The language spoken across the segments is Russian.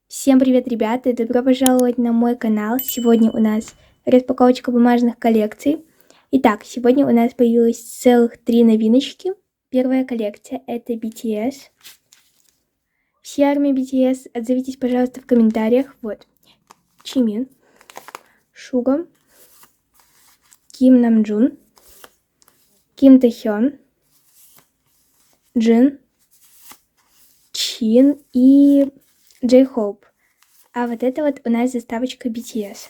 Всем привет, ребята, и добро пожаловать на мой канал. Сегодня у нас распаковочка бумажных коллекций. Итак, сегодня у нас появилось целых 3 новиночки. Первая коллекция — это BTS. Все армии BTS, отзовитесь, пожалуйста, в комментариях. Вот, Чимин, Шуга, Ким Намджун, Ким Тэхён, Джин, Чин и Джей Хоуп. А вот это вот у нас заставочка BTS.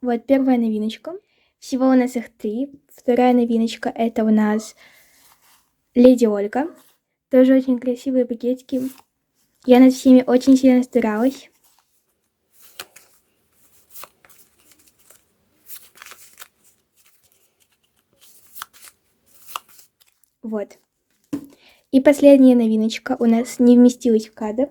Вот первая новиночка. Всего у нас их 3. Вторая новиночка — это у нас Леди Ольга. Тоже очень красивые пакетики. Я над всеми очень сильно старалась. Вот. И последняя новиночка у нас не вместилась в кадр.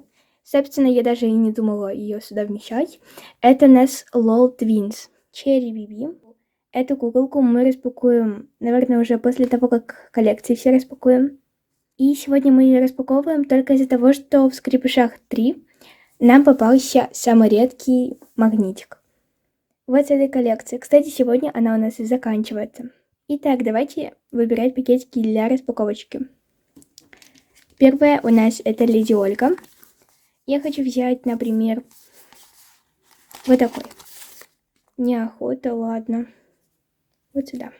Собственно, я даже и не думала ее сюда вмещать. Это у нас LOL Twins. Cherry BB. Эту куколку мы распакуем, наверное, уже после того, как коллекции все распакуем. И сегодня мы ее распаковываем только из-за того, что в Скрепышах 3 нам попался самый редкий магнитик. Вот с этой коллекции. Кстати, сегодня она у нас и заканчивается. Итак, давайте выбирать пакетики для распаковочки. Первая у нас это Леди Ольга. Я хочу взять, например, вот такой. Неохота, ладно. Вот сюда.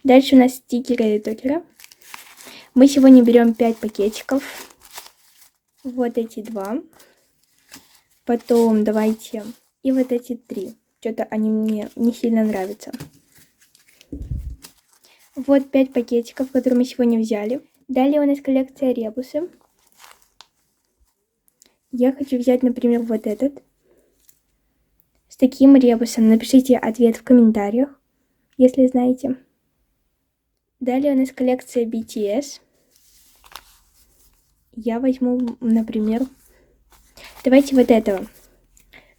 Дальше у нас стикеры и токера. Мы сегодня берем 5 пакетиков. Вот эти 2. Потом давайте и вот эти 3. Что-то они мне не сильно нравятся. Вот 5 пакетиков, которые мы сегодня взяли. Далее у нас коллекция ребусы. Я хочу взять, например, вот этот. С таким ребусом. Напишите ответ в комментариях, если знаете. Далее у нас коллекция BTS. Я возьму, например, давайте вот этого.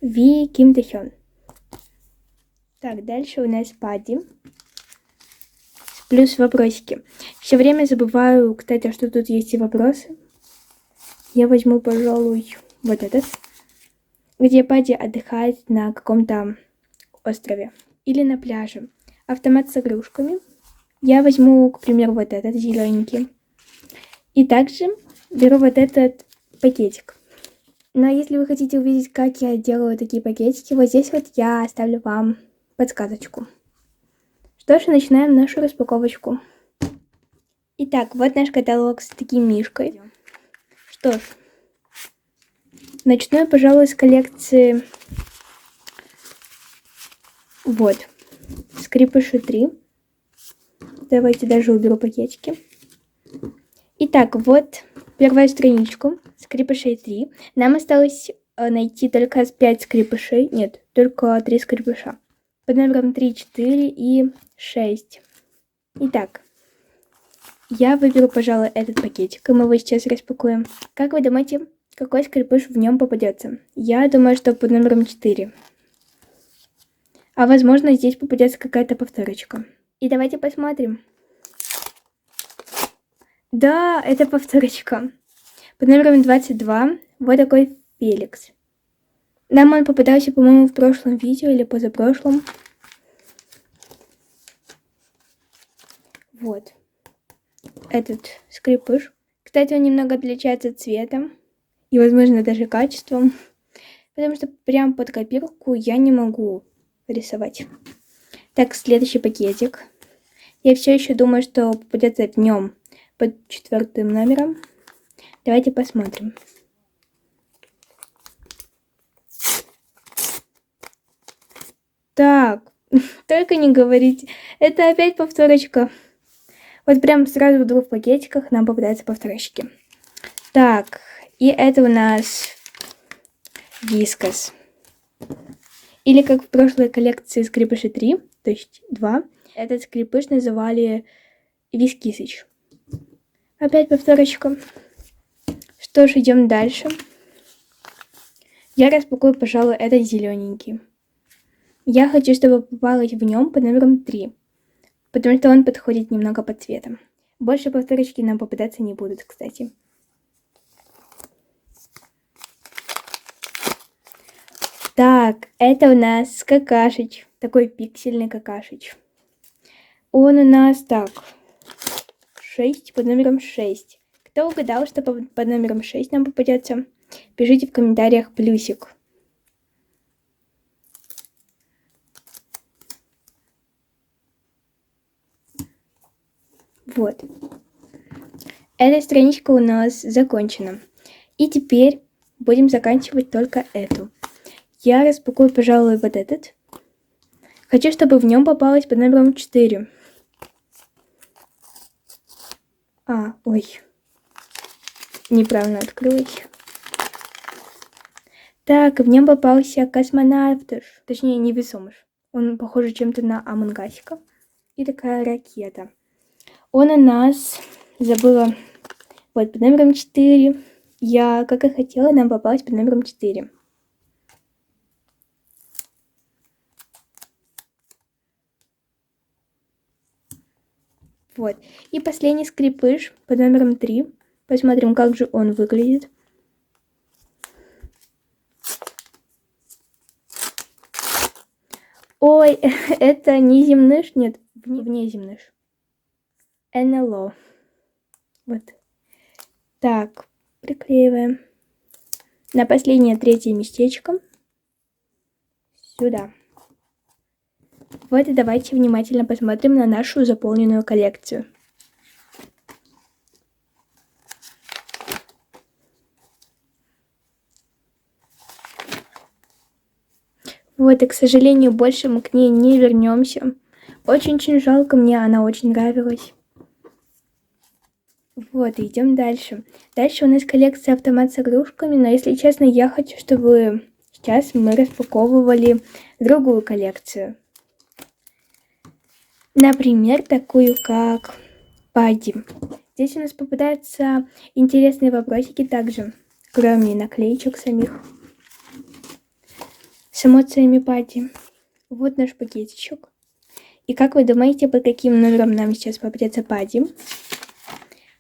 Ви Ким Тэхён. Так, дальше у нас Падди. Плюс вопросики. Все время забываю, кстати, что тут есть и вопросы. Я возьму, пожалуй, вот этот. Где Падди отдыхает на каком-то острове. Или на пляже. Автомат с игрушками. Я возьму, к примеру, вот этот зелененький. И также беру вот этот пакетик. Но если вы хотите увидеть, как я делаю такие пакетики, вот здесь вот я оставлю вам подсказочку. Что ж, начинаем нашу распаковочку. Итак, вот наш каталог с таким мишкой. Что ж, начну я, пожалуй, с коллекции. Вот, Скрепыши 3. Давайте даже уберу пакетики. Итак, вот первая страничка Скрепышей 3. Нам осталось найти только 5 скрепышей. Нет, только 3 скрепыша. Под номером 3, 4 и 6. Итак, я выберу, пожалуй, этот пакетик, и мы его сейчас распакуем. Как вы думаете, какой скрепыш в нем попадется? Я думаю, что под номером 4. А возможно, здесь попадется какая-то повторочка. И давайте посмотрим. Да, это повторочка. Под номером 22 вот такой Феликс. Нам он попадался, по-моему, в прошлом видео или позапрошлом. Вот. Этот скрепыш. Кстати, он немного отличается цветом. И, возможно, даже качеством. Потому что прям под копирку я не могу рисовать. Так, следующий пакетик. Я все еще думаю, что попадется в нем под 4 номером. Давайте посмотрим. Так, только не говорите. Это опять повторочка. Вот прям сразу в 2 пакетиках нам попадаются повторочки. Так, и это у нас Вискас. Или как в прошлой коллекции Скрепыши 3, то есть 2, этот скрепыш называли Вискисыч. Опять повторочка. Что ж, идем дальше. Я распакую, пожалуй, этот зелененький. Я хочу, чтобы попалось в нем под номером 3, потому что он подходит немного по цветам. Больше повторочки нам попадаться не будут, кстати. Так, это у нас какашич. Такой пиксельный какашич. Он у нас так. 6 под номером 6. Кто угадал, что под номером 6 нам попадется? Пишите в комментариях плюсик. Вот. Эта страничка у нас закончена. И теперь будем заканчивать только эту. Я распакую, пожалуй, вот этот. Хочу, чтобы в нем попалось под номером 4. Ой. Неправильно открылась. Так, в нем попался космонавтыш. Точнее, невесомыш. Он похож чем-то на Амангасика. И такая ракета. Он у нас забыла вот под номером 4. Я, как и хотела, нам попалась под номером 4. Вот. И последний скрипыш под номером 3. Посмотрим, как же он выглядит. Ой, это не земныш, нет, внеземныш. НЛО. Вот. Так, приклеиваем. На последнее третье местечко. Сюда. Вот и давайте внимательно посмотрим на нашу заполненную коллекцию. Вот, и, к сожалению, больше мы к ней не вернемся. Очень-очень жалко, мне она очень нравилась. Вот, идем дальше. Дальше у нас коллекция автомат с игрушками, но, если честно, я хочу, чтобы сейчас мы распаковывали другую коллекцию. Например, такую, как Падди. Здесь у нас попадаются интересные вопросики также, кроме наклеечек самих, с эмоциями Падди. Вот наш пакетичек. И как вы думаете, под каким номером нам сейчас попадется Падди?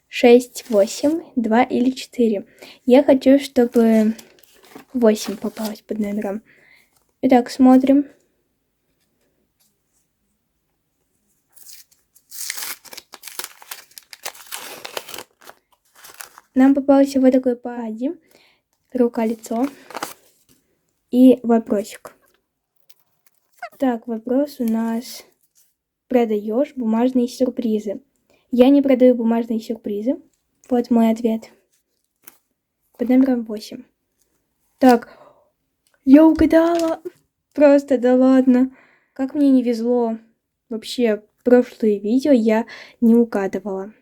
6, 8, 2 или 4? Я хочу, чтобы 8 попалось под номером. Итак, смотрим. Нам попался вот такой Падди. Рука-лицо. И вопросик. Так, вопрос у нас. Продаешь бумажные сюрпризы? Я не продаю бумажные сюрпризы. Вот мой ответ. Под номером 8. Так, я угадала. Просто, да ладно. Как мне не везло. Вообще, прошлые видео я не угадывала.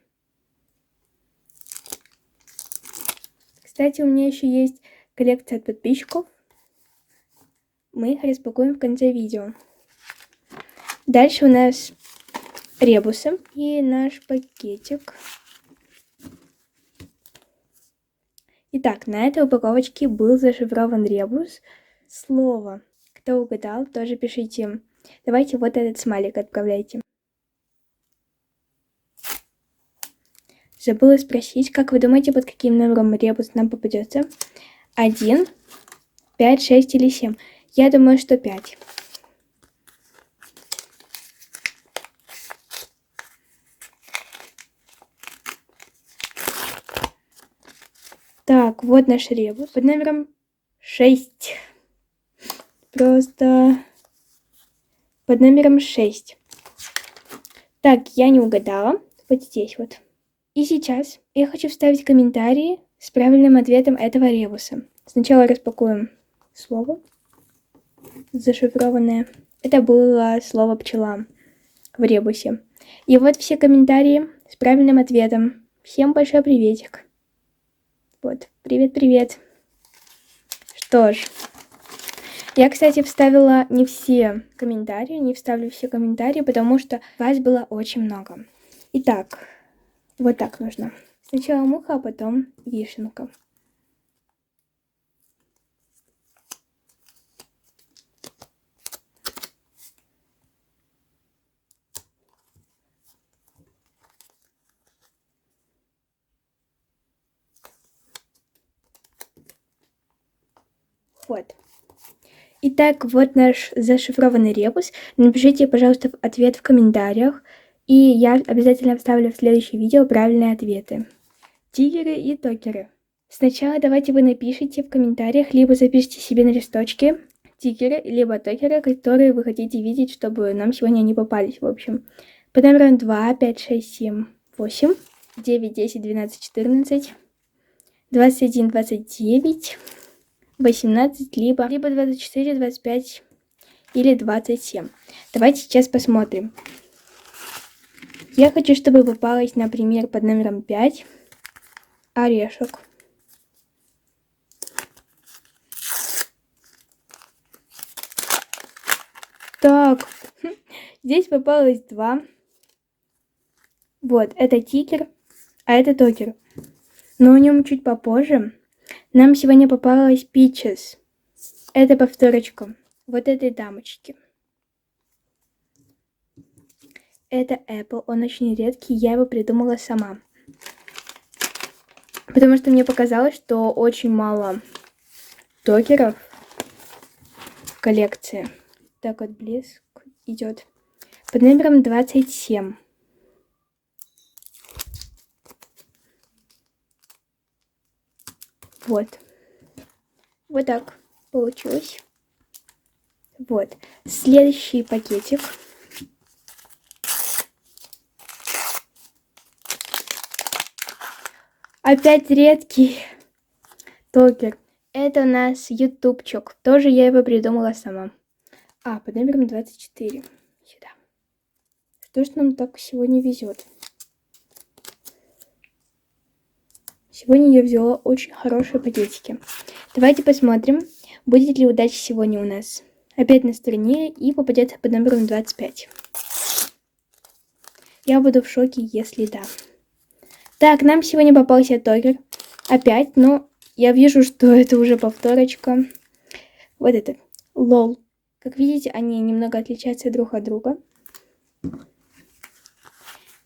Кстати, у меня еще есть коллекция от подписчиков. Мы их распакуем в конце видео. Дальше у нас ребусы и наш пакетик. Итак, на этой упаковочке был зашифрован ребус. Слово. Кто угадал, тоже пишите. Давайте вот этот смайлик отправляйте. Забыла спросить, как вы думаете, под каким номером ребус нам попадется? 1, 5, 6 или 7? Я думаю, что 5. Так, вот наш ребус под номером 6. Просто под номером 6. Так, я не угадала. Вот здесь вот. И сейчас я хочу вставить комментарии с правильным ответом этого ребуса. Сначала распакуем слово зашифрованное. Это было слово пчела в ребусе. И вот все комментарии с правильным ответом. Всем большой приветик. Вот, привет-привет. Что ж, я, кстати, вставила не все комментарии, не вставлю все комментарии, потому что вас было очень много. Итак, вот так нужно. Сначала муха, а потом вишенка. Вот. Итак, вот наш зашифрованный ребус. Напишите, пожалуйста, ответ в комментариях, и я обязательно вставлю в следующее видео правильные ответы. Тигеры и токеры. Сначала давайте вы напишите в комментариях, либо запишите себе на листочке тигеры, либо токеры, которые вы хотите видеть, чтобы нам сегодня не попались, в общем. По номерам 2, 5, 6, 7, 8, 9, 10, 12, 14, 21, 29, 18, либо 24, 25 или 27. Давайте сейчас посмотрим. Я хочу, чтобы попалось, например, под номером 5 орешек. Так, здесь попалось 2. Вот, это тигр, а это токер. Но у нем чуть попозже. Нам сегодня попалась Peaches. Это повторочка вот этой дамочки. Это Apple, он очень редкий, я его придумала сама. Потому что мне показалось, что очень мало токеров в коллекции. Так вот, блеск идет. Под номером 27. Вот. Вот так получилось. Вот. Следующий пакетик. Опять редкий токер. Это у нас ютубчик. Тоже я его придумала сама. Под номером 24. Сюда. Что ж нам так сегодня везет? Сегодня я взяла очень хорошие пакетики. Давайте посмотрим, будет ли удача сегодня у нас. Опять на стороне и попадется под номером 25. Я буду в шоке, если да. Так, нам сегодня попался токер. Опять, но я вижу, что это уже повторочка. Вот это. Лол. Как видите, они немного отличаются друг от друга.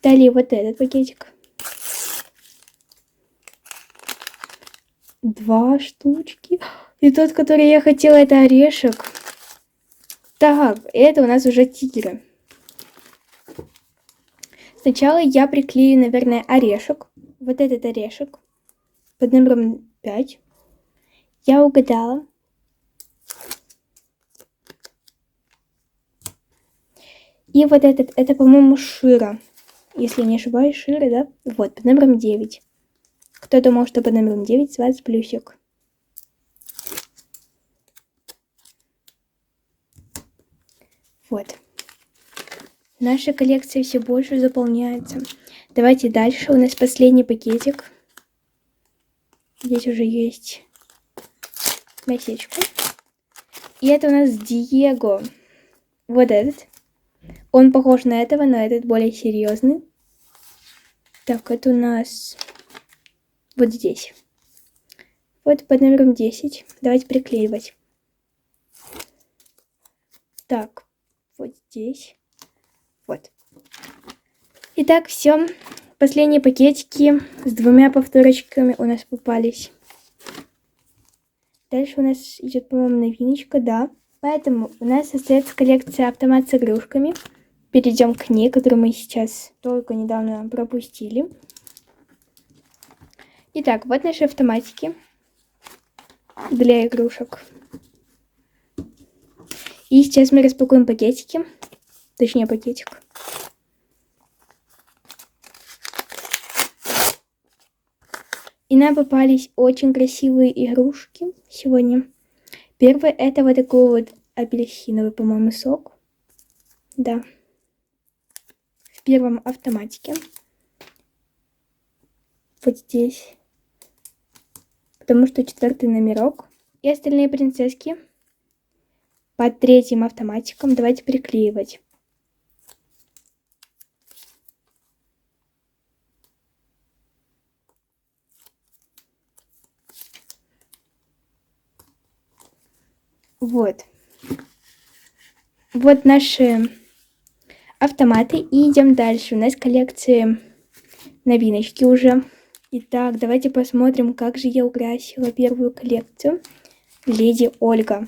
Далее вот этот пакетик. 2 штучки. И тот, который я хотела, это орешек. Так, это у нас уже тигры. Сначала я приклею, наверное, орешек. Вот этот орешек. Под номером 5. Я угадала. И вот этот, это, по-моему, Шира. Если не ошибаюсь, Шира, да? Вот, под номером 9. Кто думал, что под номером 9 с вас плюсик? Вот. Наша коллекция все больше заполняется. Давайте дальше. У нас последний пакетик. Здесь уже есть насечка. И это у нас Диего. Вот этот. Он похож на этого, но этот более серьезный. Так, это у нас вот здесь. Вот под номером 10. Давайте приклеивать. Так, вот здесь. Вот. Итак, все. Последние пакетики с 2 повторочками у нас попались. Дальше у нас идет, по-моему, новиночка, да. Поэтому у нас остается коллекция автомат с игрушками. Перейдем к ней, которую мы сейчас только недавно пропустили. Итак, вот наши автоматики для игрушек. И сейчас мы распакуем пакетики. Точнее, пакетик. И нам попались очень красивые игрушки сегодня. Первый это вот такой вот апельсиновый, по-моему, сок. Да. В первом автоматике. Вот здесь. Потому что 4-й номерок. И остальные принцесски под 3-м автоматиком. Давайте приклеивать. Вот. Вот наши автоматы. И идем дальше. У нас коллекция новиночки уже. Итак, давайте посмотрим, как же я украсила первую коллекцию. Леди Ольга.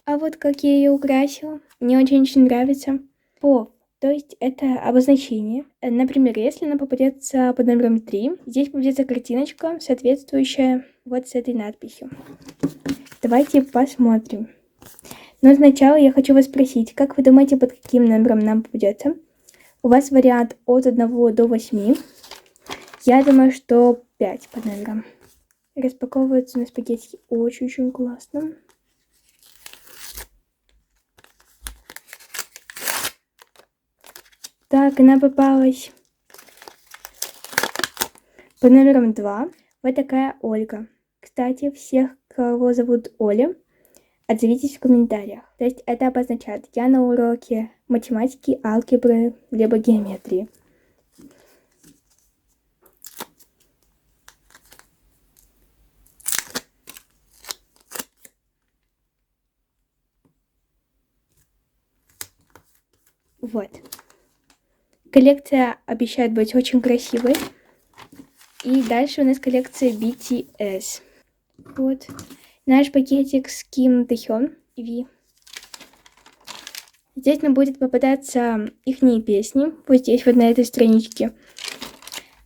А вот как я ее украсила. Мне очень нравится. Пов. То есть это обозначение. Например, если она попадется под номером 3, здесь попадется картиночка, соответствующая вот с этой надписью. Давайте посмотрим. Но сначала я хочу вас спросить, как вы думаете, под каким номером нам попадется? У вас вариант от 1 до 8. Я думаю, что 5 под номером. Распаковывается у нас пакетики очень-очень классно. Так, она попалась под номером 2. Вот такая Ольга. Кстати, всех, кого зовут Оля, отзовитесь в комментариях. То есть это обозначает, я на уроке математики, алгебры, либо геометрии. Вот. Коллекция обещает быть очень красивой. И дальше у нас коллекция BTS. Вот. Наш пакетик с Ким Тэхён V. Здесь нам будет попадаться ихние песни. Вот здесь вот на этой страничке.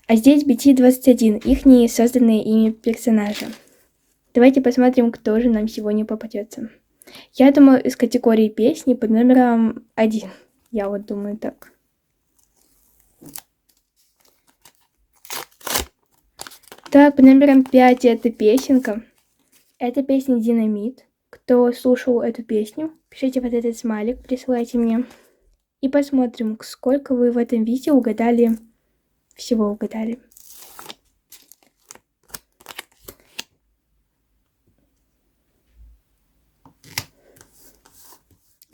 А здесь BT21. Ихние созданные ими персонажи. Давайте посмотрим, кто же нам сегодня попадется. Я думаю, из категории песни под номером 1. Я вот думаю так. Так, под номером 5 это песенка. Это песня «Динамит». Кто слушал эту песню, пишите вот этот смайлик, присылайте мне. И посмотрим, сколько вы в этом видео угадали. Всего угадали.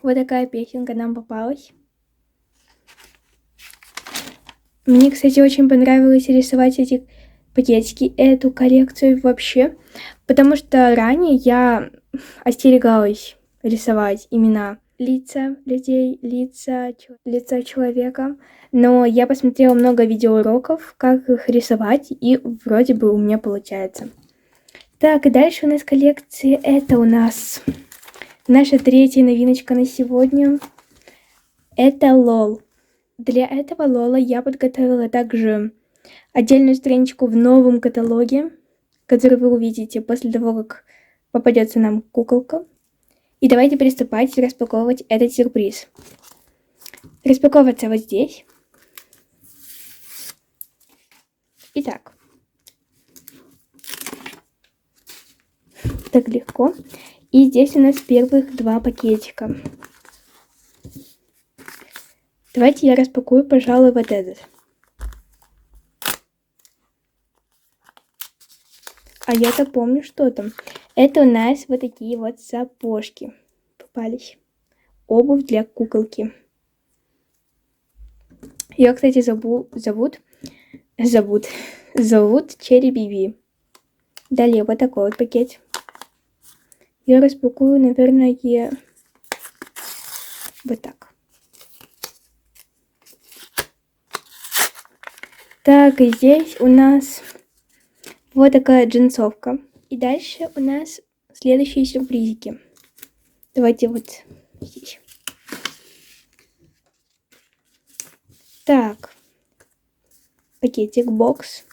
Вот такая песенка нам попалась. Мне, кстати, очень понравилось рисовать эти пакетики, эту коллекцию вообще, потому что ранее я остерегалась рисовать именно лица людей, лица человека, но я посмотрела много видеоуроков, как их рисовать, и вроде бы у меня получается. Так, и дальше у нас коллекция, это у нас наша третья новиночка на сегодня, это лол. Для этого лола я подготовила также отдельную страничку в новом каталоге, который вы увидите после того, как попадется нам куколка. И давайте приступать и распаковывать этот сюрприз. Распаковываться вот здесь. Итак. Так легко. И здесь у нас первых 2 пакетика. Давайте я распакую, пожалуй, вот этот. А я-то помню, что там. Это у нас вот такие вот сапожки попались. Обувь для куколки. Ее, кстати, зовут Черри Биби. Далее вот такой вот пакет. Я распакую, наверное, вот так. Так, и здесь у нас вот такая джинсовка. И дальше у нас следующие сюрпризики. Давайте вот здесь. Так. Пакетик, бокс.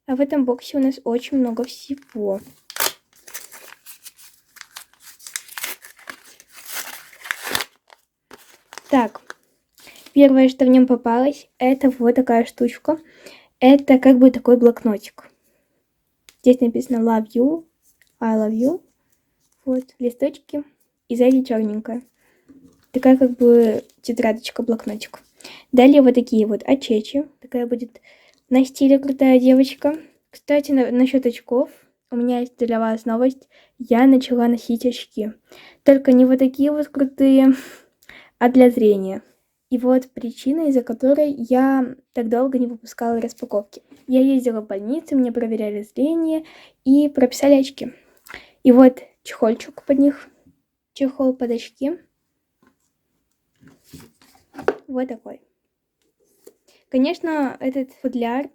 А в этом боксе у нас очень много всего. Так. Первое, что в нем попалось, это вот такая штучка. Это как бы такой блокнотик. Здесь написано Love You, I love you. Вот, листочки. И сзади черненькая. Такая как бы тетрадочка, блокнотик. Далее вот такие вот очечи. Такая будет на стиле крутая девочка. Кстати, насчет очков. У меня есть для вас новость. Я начала носить очки. Только не вот такие вот крутые, а для зрения. И вот причина, из-за которой я так долго не выпускала распаковки. Я ездила в больницу, мне проверяли зрение и прописали очки. И вот чехольчик под них. Чехол под очки. Вот такой. Конечно, этот футляр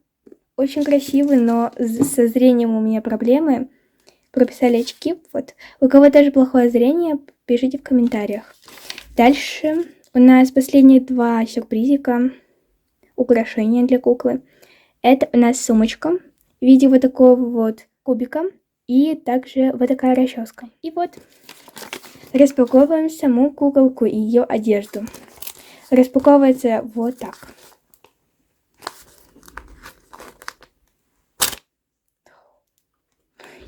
очень красивый, но со зрением у меня проблемы. прописали очки. Вот. У кого тоже плохое зрение, пишите в комментариях. Дальше у нас последние 2 сюрпризика. Украшения для куклы. Это у нас сумочка в виде вот такого вот кубика. И также вот такая расческа. И вот распаковываем саму куколку и ее одежду. Распаковывается вот так.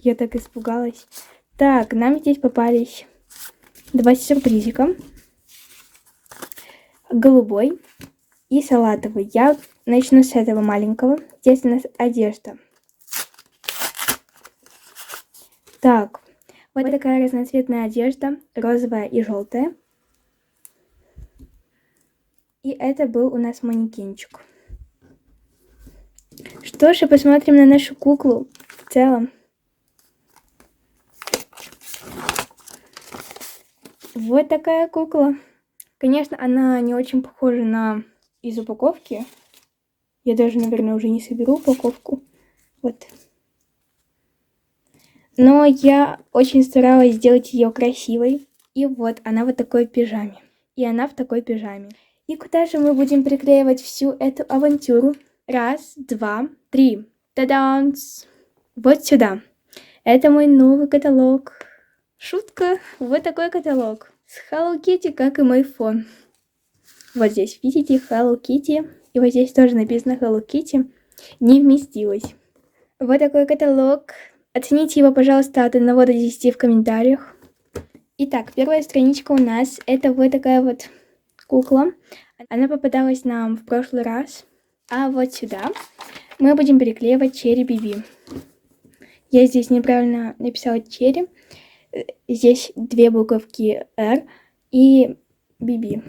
Я так испугалась. Так, нам здесь попались 2 сюрпризика. Голубой и салатовый. Я начну с этого маленького. Здесь у нас одежда. Так, вот такая разноцветная одежда, розовая и желтая. И это был у нас манекенчик. Что ж, и посмотрим на нашу куклу в целом. Вот такая кукла. Конечно, она не очень похожа на из упаковки. Я даже, наверное, уже не соберу упаковку. Вот. Но я очень старалась сделать ее красивой. И вот она вот такой пижаме. И она в такой пижаме. И куда же мы будем приклеивать всю эту авантюру? 1, 2, 3. Та-дам! Вот сюда. Это мой новый каталог. Шутка. Вот такой каталог. С Hello Kitty, как и мой фон. Вот здесь, видите, Hello Kitty. И вот здесь тоже написано Hello Kitty. Не вместилось. Вот такой каталог. Оцените его, пожалуйста, от 1 до 10 в комментариях. Итак, первая страничка у нас. Это вот такая вот кукла. Она попадалась нам в прошлый раз. А вот сюда мы будем приклеивать Черри Биби. Я здесь неправильно написала Черри. Здесь 2 буковки R и Биби.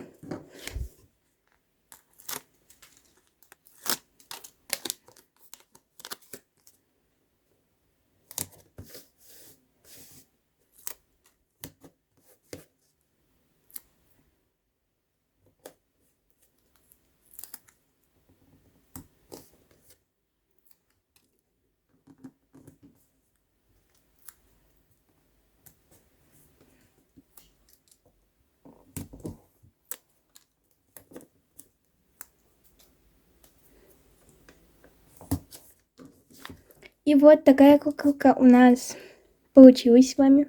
И вот такая куколка у нас получилась с вами.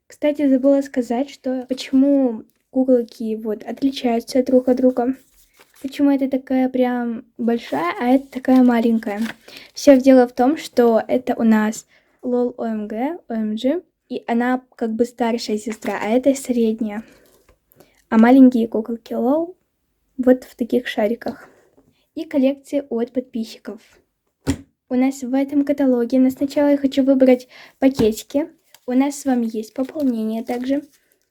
Кстати, забыла сказать, что почему куколки вот отличаются друг от друга. Почему это такая прям большая, а это такая маленькая. Все дело в том, что это у нас LOL OMG, и она как бы старшая сестра, а это средняя. А маленькие куколки LOL вот в таких шариках. И коллекции от подписчиков. У нас в этом каталоге, но сначала я хочу выбрать пакетики. У нас с вами есть пополнение также.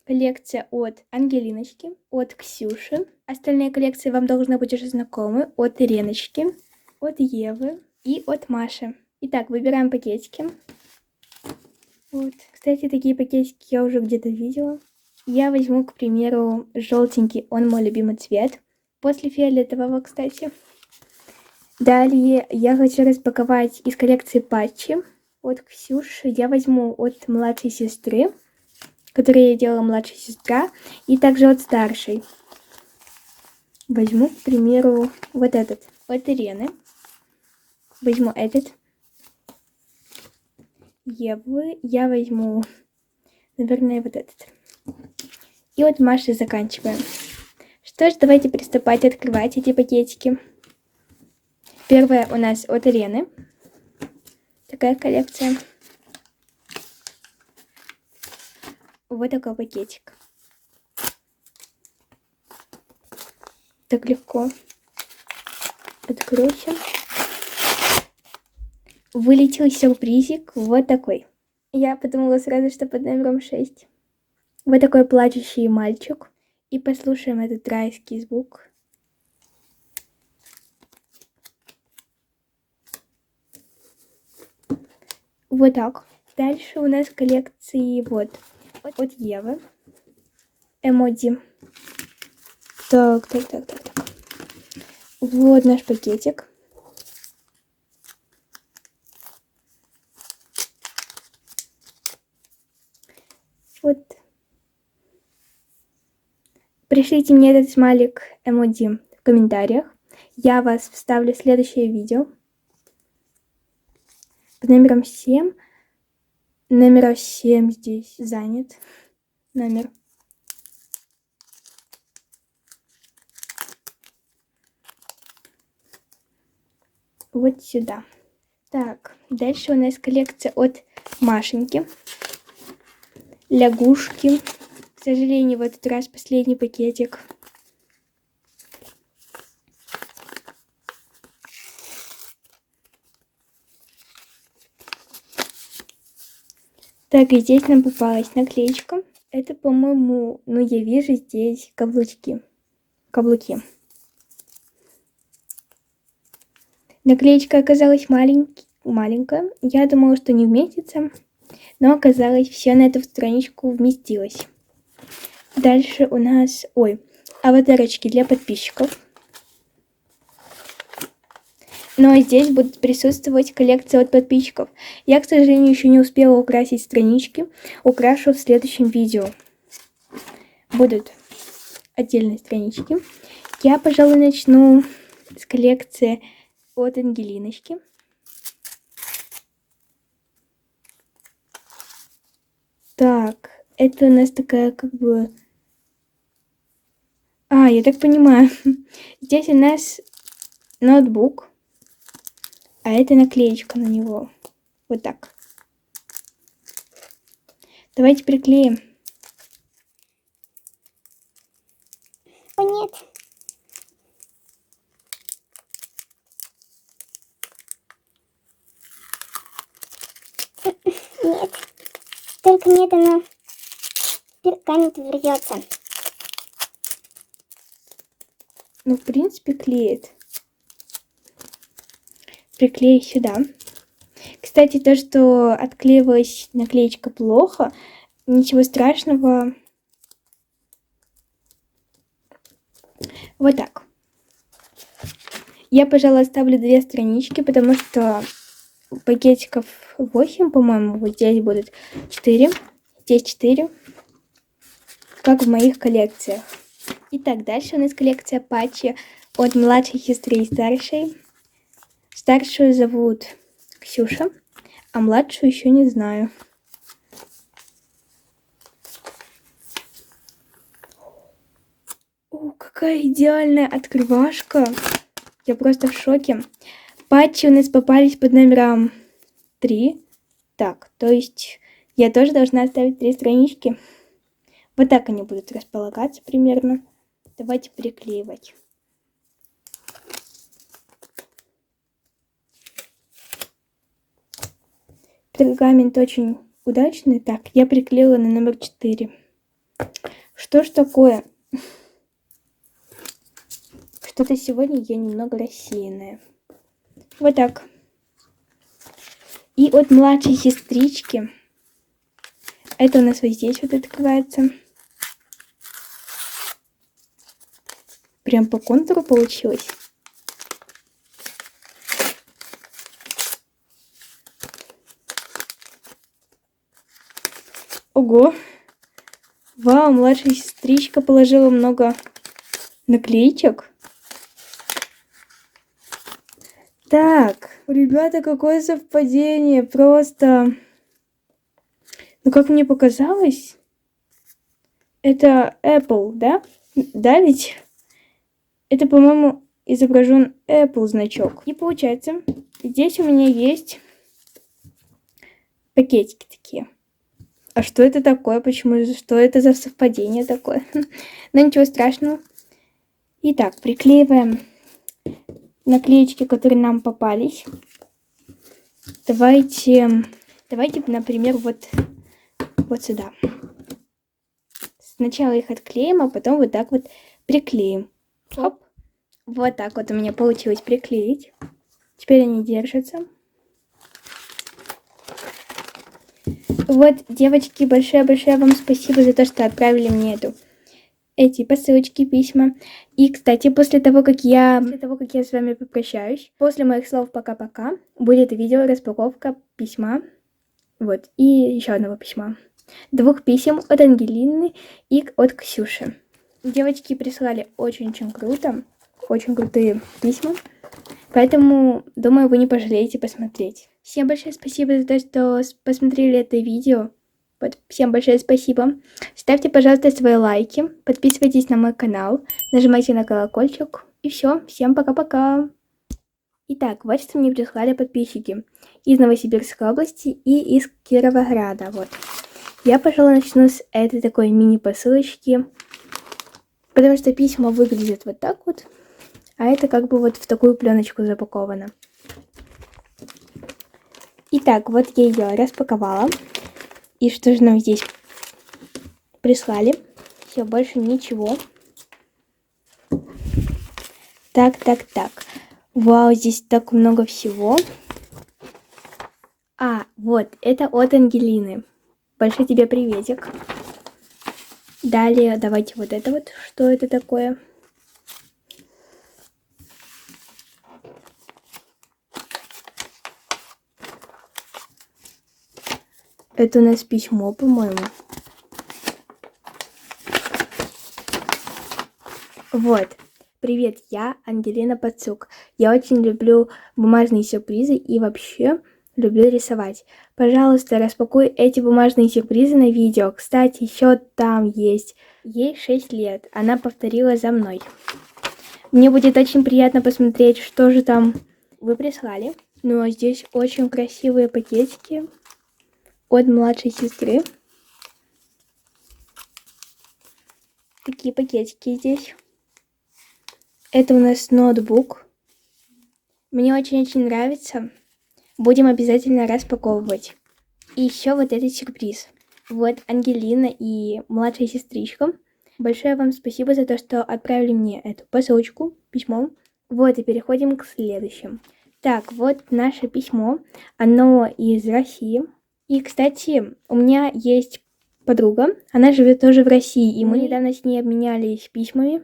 Коллекция от Ангелиночки, от Ксюши. Остальные коллекции вам должны быть уже знакомы. От Иреночки, от Евы и от Маши. Итак, выбираем пакетики. Вот. Кстати, такие пакетики я уже где-то видела. Я возьму, к примеру, желтенький, он мой любимый цвет. После фиолетового, кстати. Далее я хочу распаковать из коллекции патчи от Ксюши. Я возьму от младшей сестры, которую я делала младшая сестра, и также от старшей. Возьму, к примеру, вот этот от Ирены. Возьму этот. Евы. Я возьму, наверное, вот этот. И от Маши заканчиваем. Что ж, давайте приступать открывать эти пакетики. Первая у нас от Ирены. Такая коллекция. Вот такой пакетик. Так легко. Откройся. Вылетел сюрпризик вот такой. Я подумала сразу, что под номером 6. Вот такой плачущий мальчик. И послушаем этот райский звук. Вот так. Дальше у нас коллекции вот от Евы. Эмодзи. Так. Вот наш пакетик. Вот. Пришлите мне этот смайлик эмодзи в комментариях. Я вас вставлю в следующее видео. Под номером 7. Номер 7 здесь занят. Номер. Вот сюда. Так, дальше у нас коллекция от Машеньки. Лягушки. К сожалению, в этот раз последний пакетик. Так, и здесь нам попалась наклеечка. Это, по-моему, я вижу здесь каблучки. Каблуки. Наклеечка оказалась маленькая. Я думала, что не вместится, но оказалось, все на эту страничку вместилось. Дальше у нас, аватарочки для подписчиков. Но здесь будет присутствовать коллекция от подписчиков. Я, к сожалению, еще не успела украсить странички. Украшу в следующем видео. Будут отдельные странички. Я, пожалуй, начну с коллекции от Ангелиночки. Так, это у нас такая как бы... я так понимаю. Здесь у нас ноутбук. А это наклеечка на него. Вот так. Давайте приклеим. О, нет. Нет. Только нет, оно пергамент врется. В принципе, клеит. Приклею сюда. Кстати, то, что отклеивалась наклеечка плохо, ничего страшного. Вот так. Я, пожалуй, оставлю 2 странички, потому что пакетиков 8, по-моему, вот здесь будут 4. Здесь 4. Как в моих коллекциях. Итак, дальше у нас коллекция патчи от младшей сестры и старшей. Старшую зовут Ксюша, а младшую еще не знаю. О, какая идеальная открывашка. Я просто в шоке. Патчи у нас попались под номером 3. Так, то есть я тоже должна оставить 3 странички. Вот так они будут располагаться примерно. Давайте приклеивать. Пергамент очень удачный. Так, я приклеила на номер 4. Что ж такое? Что-то сегодня я немного рассеянная. Вот так. И от младшей сестрички. Это у нас вот здесь вот открывается. Прям по контуру получилось. Ого! Вау, младшая сестричка положила много наклеечек. Так, ребята, какое совпадение. Просто... как мне показалось, это Apple, да? Да ведь? Это, по-моему, изображен Apple значок. И получается, здесь у меня есть пакетики такие. А что это такое? Почему? Что это за совпадение такое? Но ничего страшного. Итак, приклеиваем наклеечки, которые нам попались. Давайте, например, вот сюда. Сначала их отклеим, а потом вот так вот приклеим. Хоп. Вот так вот у меня получилось приклеить. Теперь они держатся. Вот, девочки, большое-большое вам спасибо за то, что отправили мне эти посылочки, письма. И, кстати, после того, как я с вами попрощаюсь, после моих слов пока-пока, будет видео распаковка письма. Вот, и еще одного письма. 2 писем от Ангелины и от Ксюши. Девочки прислали очень-очень круто, очень крутые письма, поэтому, думаю, вы не пожалеете посмотреть. Всем большое спасибо за то, что посмотрели это видео. Вот, всем большое спасибо. Ставьте, пожалуйста, свои лайки, подписывайтесь на мой канал, нажимайте на колокольчик. И все, всем пока-пока. Итак, вот что мне прислали подписчики из Новосибирской области и из Кировограда. Вот. Я, пожалуй, начну с этой такой мини-посылочки, потому что письма выглядят вот так вот, а это как бы вот в такую пленочку запаковано. Итак, вот я ее распаковала. И что же нам здесь прислали? Все, больше ничего. Так. Вау, здесь так много всего. А, вот, это от Ангелины. Большой тебе приветик. Далее, давайте вот это вот. Что это такое? Это у нас письмо, по-моему. Вот. Привет, я Ангелина Пацук. Я очень люблю бумажные сюрпризы и вообще люблю рисовать. Пожалуйста, распакуй эти бумажные сюрпризы на видео. Кстати, еще там есть. Ей 6 лет. Она повторила за мной. Мне будет очень приятно посмотреть, что же там вы прислали. Ну, а здесь очень красивые пакетики от младшей сестры. Такие пакетики здесь. Это у нас ноутбук. Мне очень-очень нравится. Будем обязательно распаковывать. И еще вот этот сюрприз. Вот Ангелина и младшая сестричка. Большое вам спасибо за то, что отправили мне эту посылочку, письмо. Вот, и переходим к следующему. Так, вот наше письмо. Оно из России. И, кстати, у меня есть подруга. Она живет тоже в России. И мы недавно с ней обменялись письмами.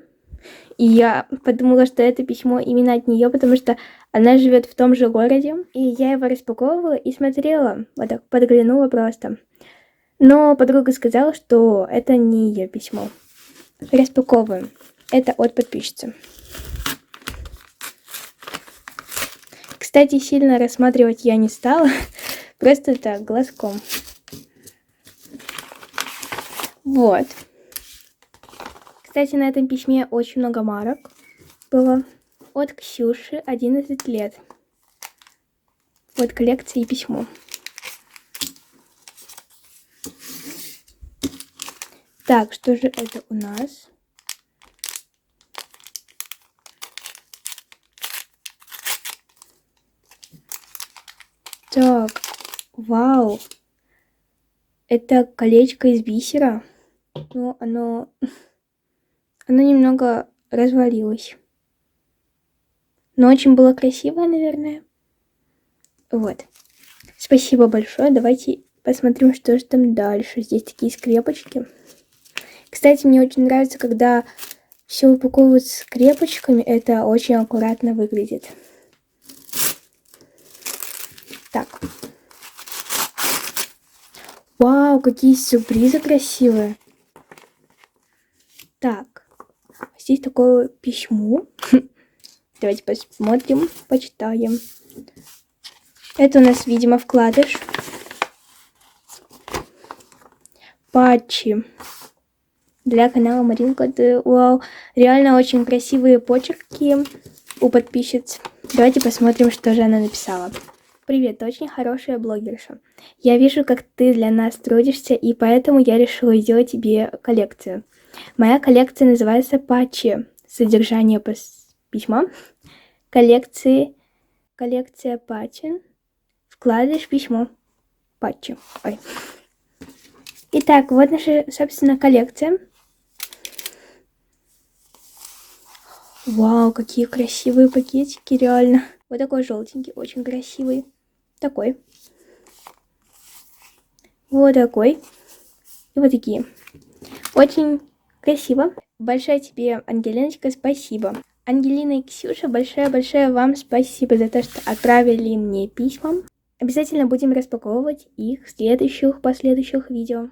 И я подумала, что это письмо именно от нее, потому что она живет в том же городе. И я его распаковывала и смотрела, вот так подглянула просто. Но подруга сказала, что это не ее письмо. Распаковываем. Это от подписчицы. Кстати, сильно рассматривать я не стала. Просто так, глазком. Вот. Кстати, на этом письме очень много марок было. От Ксюши, 11 лет. Вот коллекция и письмо. Так, что же это у нас? Так, вау. Это колечко из бисера. Но оно немного развалилось. Но очень было красивое, наверное. Вот. Спасибо большое. Давайте посмотрим, что же там дальше. Здесь такие скрепочки. Кстати, мне очень нравится, когда все упаковывают скрепочками. Это очень аккуратно выглядит. Так. Вау, какие сюрпризы красивые. Так. Здесь такое письмо. Давайте посмотрим, почитаем. Это у нас, видимо, вкладыш. Патчи. Для канала Маринка. Вау, реально очень красивые почерки у подписчиц. Давайте посмотрим, что же она написала. Привет, ты очень хорошая блогерша. Я вижу, как ты для нас трудишься, и поэтому я решила сделать тебе коллекцию. Моя коллекция называется «Патчи». Содержание письма. Коллекция патчи. Вкладыш письмо. Патчи. Ой. Итак, вот наша, собственно, коллекция. Вау, какие красивые пакетики, реально. Вот такой желтенький, очень красивый. Такой. Вот такой. И вот такие. Очень красиво. Большое тебе, Ангелиночка, спасибо. Ангелина и Ксюша, большое-большое вам спасибо за то, что отправили мне письма. Обязательно будем распаковывать их в последующих видео.